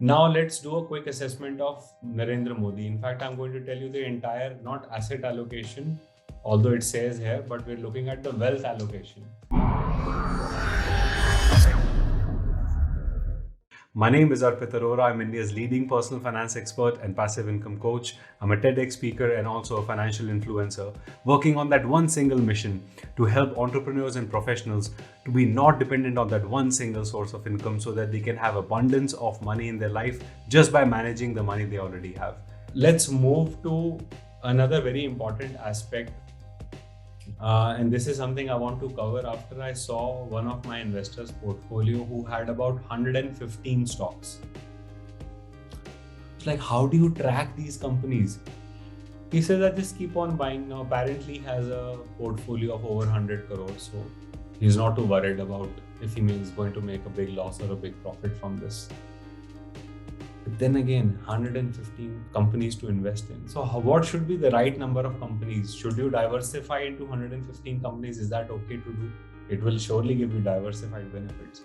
Now let's do a quick assessment of Narendra Modi. In fact, I'm going to tell you the entire, not asset allocation, although it says here, but we're looking at the wealth allocation. My name is Arpit Arora. I'm India's leading personal finance expert and passive income coach. I'm a TEDx speaker and also a financial influencer, working on that one single mission to help entrepreneurs and professionals to be not dependent on that one single source of income so that they can have abundance of money in their life just by managing the money they already have. Let's move to another very important aspect. And this is something I want to cover after I saw one of my investors' portfolio who had about 115 stocks. It's like, how do you track these companies? He says, I just keep on buying. Now, apparently he has a portfolio of over 100 crores. So he's not too worried about if he is going to make a big loss or a big profit from this. But then again, 115 companies to invest in. So what should be the right number of companies? Should you diversify into 115 companies? Is that okay to do? It will surely give you diversified benefits.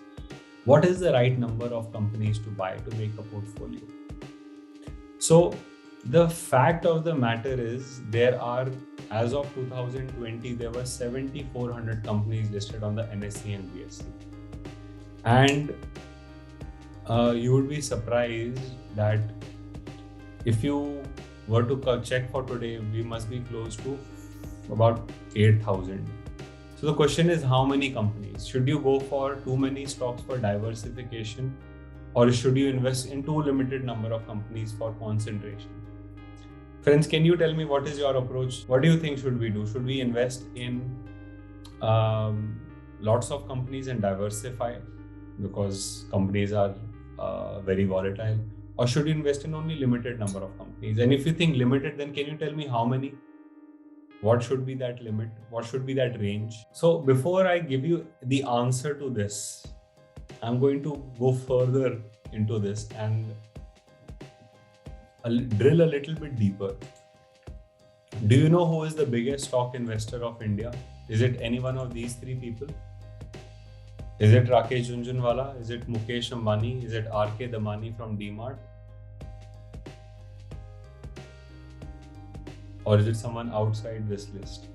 What is the right number of companies to buy to make a portfolio? So the fact of the matter is there are, as of 2020, there were 7,400 companies listed on the NSE and BSE. And you would be surprised that if you were to check for today, we must be close to about 8,000. So the question is, how many companies? Should you go for too many stocks for diversification, or should you invest in too limited number of companies for concentration? Friends, can you tell me what is your approach? What do you think should we do? Should we invest in lots of companies and diversify because companies are very volatile, or should you invest in only limited number of companies? And if you think limited, then can you tell me how many? What should be that limit? What should be that range? So before I give you the answer to this, I'm going to go further into this and drill a little bit deeper. Do you know who is the biggest stock investor of India? Is it any one of these three people? Is it Rakesh Jhunjhunwala? Is it Mukesh Ambani? Is it R.K. Damani from DMart? Or is it someone outside this list?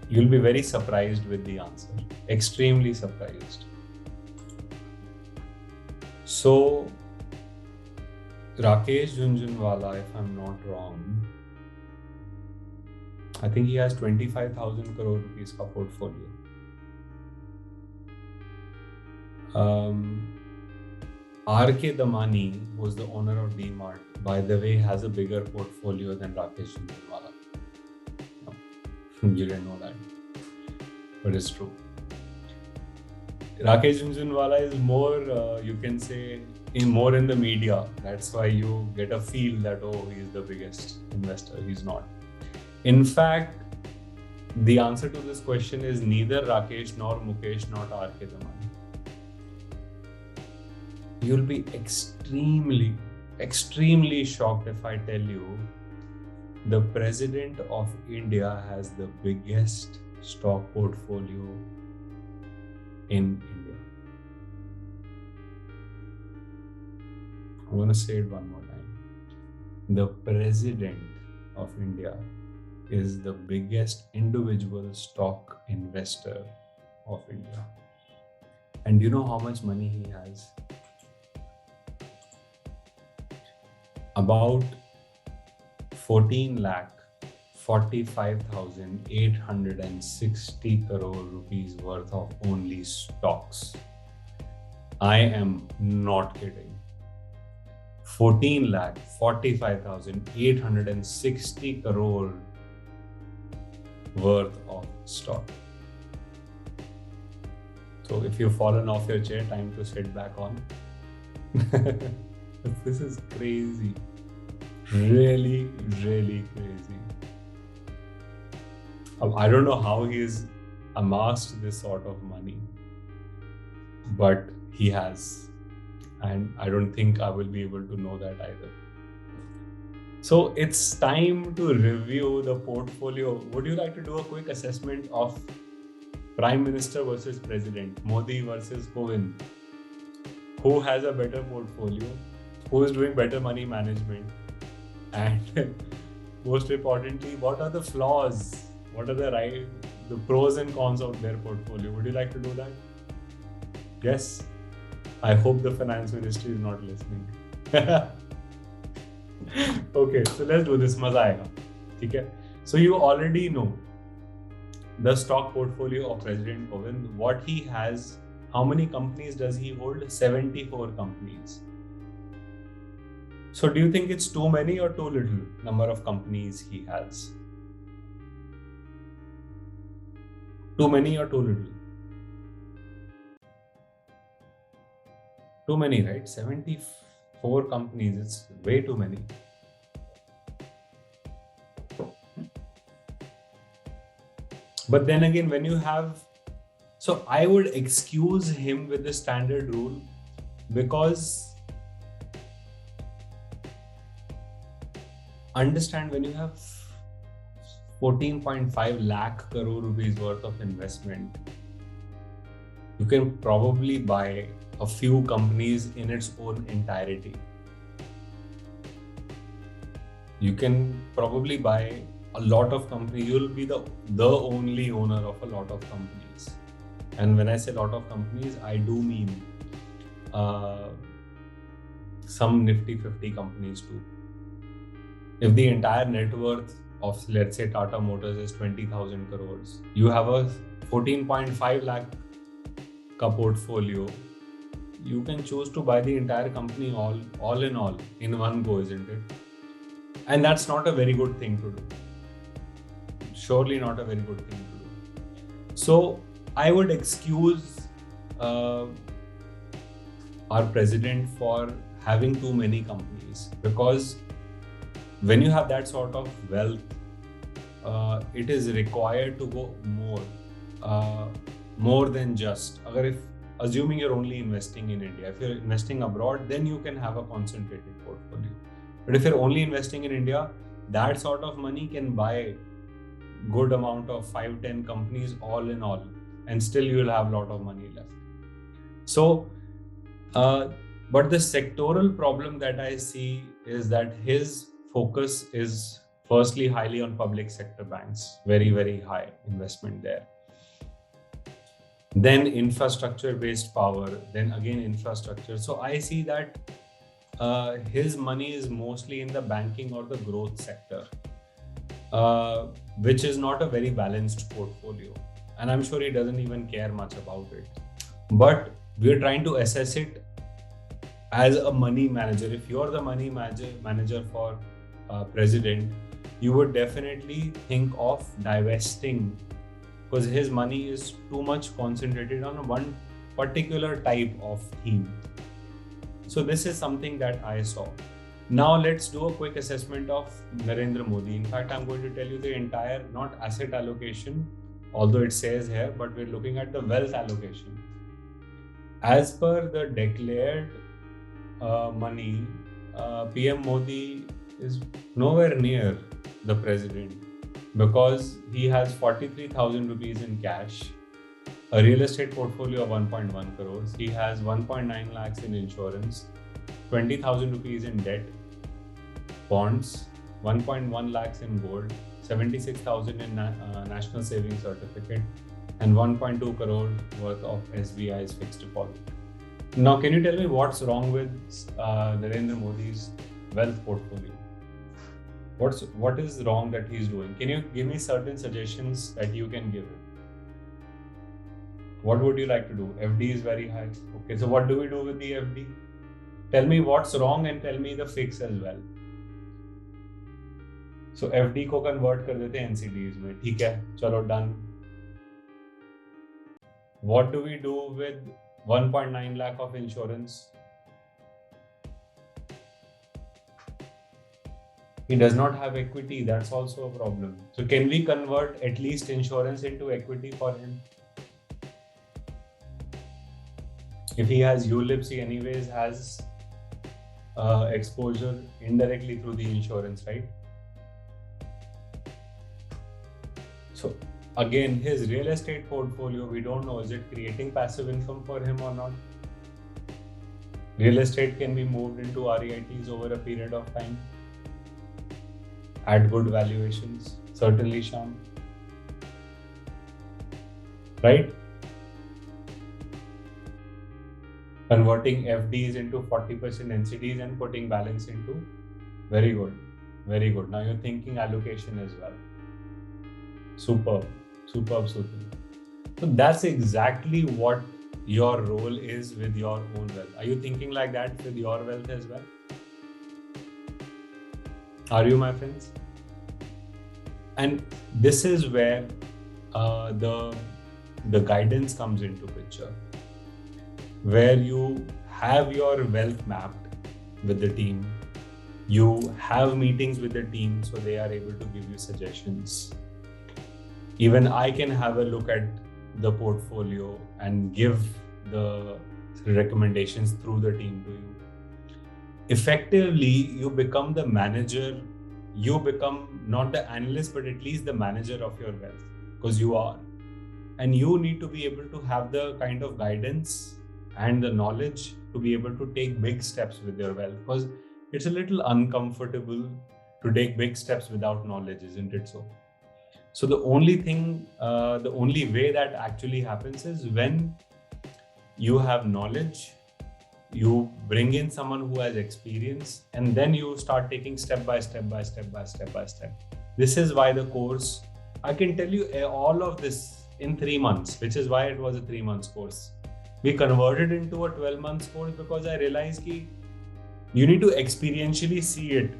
You'll be very surprised with the answer. Extremely surprised. So, Rakesh Jhunjhunwala, if I'm not wrong, I think he has 25,000 crore rupees ka portfolio. R.K. Damani, who's the owner of DMart, by the way, has a bigger portfolio than Rakesh Jhunjhunwala. You didn't know that, but it's true. Rakesh Jhunjhunwala is more, you can say, more in the media. That's why you get a feel that, oh, he's the biggest investor. He's not. In fact, the answer to this question is neither Rakesh nor Mukesh nor R.K. Damani. You'll be extremely shocked if I tell you the President of India has the biggest stock portfolio in India. I'm going to say it one more time. The President of India is the biggest individual stock investor of India. And do you know how much money he has? About 14,45,860 crore rupees worth of only stocks. I am not kidding. 14,45,860 crore worth of stock. So if you've fallen off your chair, time to sit back on. This is crazy. Really crazy. I don't know how he's amassed this sort of money, but he has. And I don't think I will be able to know that either. So it's time to review the portfolio. Would you like to do a quick assessment of Prime Minister versus President, Modi versus Cohen. Who has a better portfolio? Who is doing better money management? And most importantly, what are the flaws? What are the pros and cons of their portfolio? Would you like to do that? Yes. I hope the finance ministry is not listening. Okay, so let's do this. Maza aayega. Okay. So you already know the stock portfolio of President Kovind, what he has. How many companies does he hold? 74 companies. So do you think it's too many or too little number of companies he has? Too many or too little? Too many, right? 74 companies, it's way too many. But then again, when you have, so I would excuse him with the standard rule, because understand, when you have 14.5 lakh crore rupees worth of investment, you can probably buy a few companies in its own entirety. You can probably buy a lot of companies. You'll be the only owner of a lot of companies. And when I say lot of companies, I do mean some nifty 50 companies too. If the entire net worth of, let's say, Tata Motors is 20,000 crores, you have a 14.5 lakh ka portfolio, you can choose to buy the entire company all in one go, isn't it? And that's not a very good thing to do. Surely not a very good thing to do. So I would excuse our president for having too many companies, because when you have that sort of wealth, it is required to go more than just, assuming you're only investing in India. If you're investing abroad, then you can have a concentrated portfolio. But if you're only investing in India, that sort of money can buy good amount of 5-10 companies all in all, and still you will have a lot of money left. So, but the sectoral problem that I see is that his focus is firstly highly on public sector banks, very, very high investment there. Then infrastructure-based power, then again infrastructure. So I see that his money is mostly in the banking or the growth sector, which is not a very balanced portfolio. And I'm sure he doesn't even care much about it. But we're trying to assess it as a money manager. If you're the money manager for president, you would definitely think of divesting, because his money is too much concentrated on one particular type of theme. So this is something that I saw. Now let's do a quick assessment of Narendra Modi. In fact, I'm going to tell you the entire, not asset allocation, although it says here, but we're looking at the wealth allocation. As per the declared money, PM Modi is nowhere near the president, because he has 43,000 rupees in cash, a real estate portfolio of 1.1 crores. He has 1.9 lakhs in insurance, 20,000 rupees in debt, bonds, 1.1 lakhs in gold, 76,000 in national savings certificate, and 1.2 crore worth of SBI's fixed deposit. Now, can you tell me what's wrong with Narendra Modi's wealth portfolio? What is wrong that he's doing? Can you give me certain suggestions that you can give him? What would you like to do? FD is very high. Okay, so what do we do with the FD? Tell me what's wrong and tell me the fix as well. So FD को convert कर देते हैं NCDs में. ठीक है, चलो done. What do we do with 1.9 lakh of insurance? He does not have equity. That's also a problem. So can we convert at least insurance into equity for him? If he has ULIPs, he anyways has exposure indirectly through the insurance, right? So Again, his real estate portfolio, we don't know, is it creating passive income for him or not? Real estate can be moved into REITs over a period of time at good valuations. Certainly, Sham. Right? Converting FDs into 40% NCDs and putting balance into. Very good. Very good. Now you're thinking allocation as well. Superb. Superb. So that's exactly what your role is with your own wealth. Are you thinking like that with your wealth as well? Are you, my friends? And this is where the guidance comes into picture, where you have your wealth mapped with the team. You have meetings with the team so they are able to give you suggestions. Even I can have a look at the portfolio and give the recommendations through the team to you. Effectively, you become the manager. You become not the analyst, but at least the manager of your wealth, because you are. And you need to be able to have the kind of guidance and the knowledge to be able to take big steps with your wealth, because it's a little uncomfortable to take big steps without knowledge, isn't it so? So the only way that actually happens is when you have knowledge, you bring in someone who has experience, and then you start taking step by step. This is why the course, I can tell you all of this in 3 months, which is why it was a 3 months course. We converted into a 12 months course because I realized that you need to experientially see it.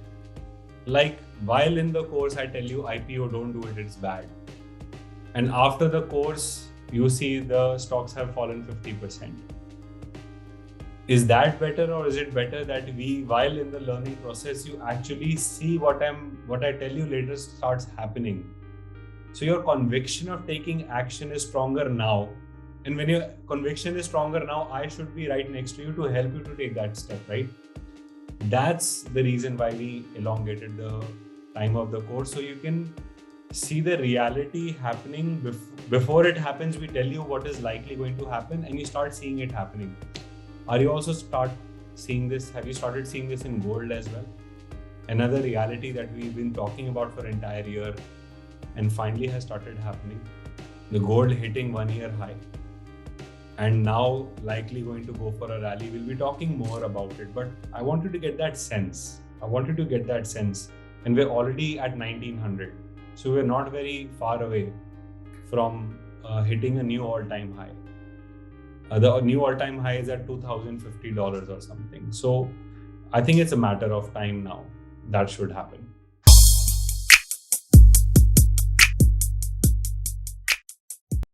Like while in the course, I tell you IPO, don't do it, it's bad. And after the course, you see the stocks have fallen 50%. Is that better, or is it better that while in the learning process, you actually see what I tell you later starts happening? So your conviction of taking action is stronger now. And when your conviction is stronger now, I should be right next to you to help you to take that step, right? That's the reason why we elongated the time of the course, so you can see the reality happening before it happens. We tell you what is likely going to happen, and you start seeing it happening. Are you also start seeing this? Have you started seeing this in gold as well? Another reality that we've been talking about for an entire year and finally has started happening. The gold hitting 1-year high and now likely going to go for a rally. We'll be talking more about it, but I wanted to get that sense. And we're already at 1900. So we're not very far away from hitting a new all-time high. The new all-time high is at $2,050 or something. So I think it's a matter of time now that should happen.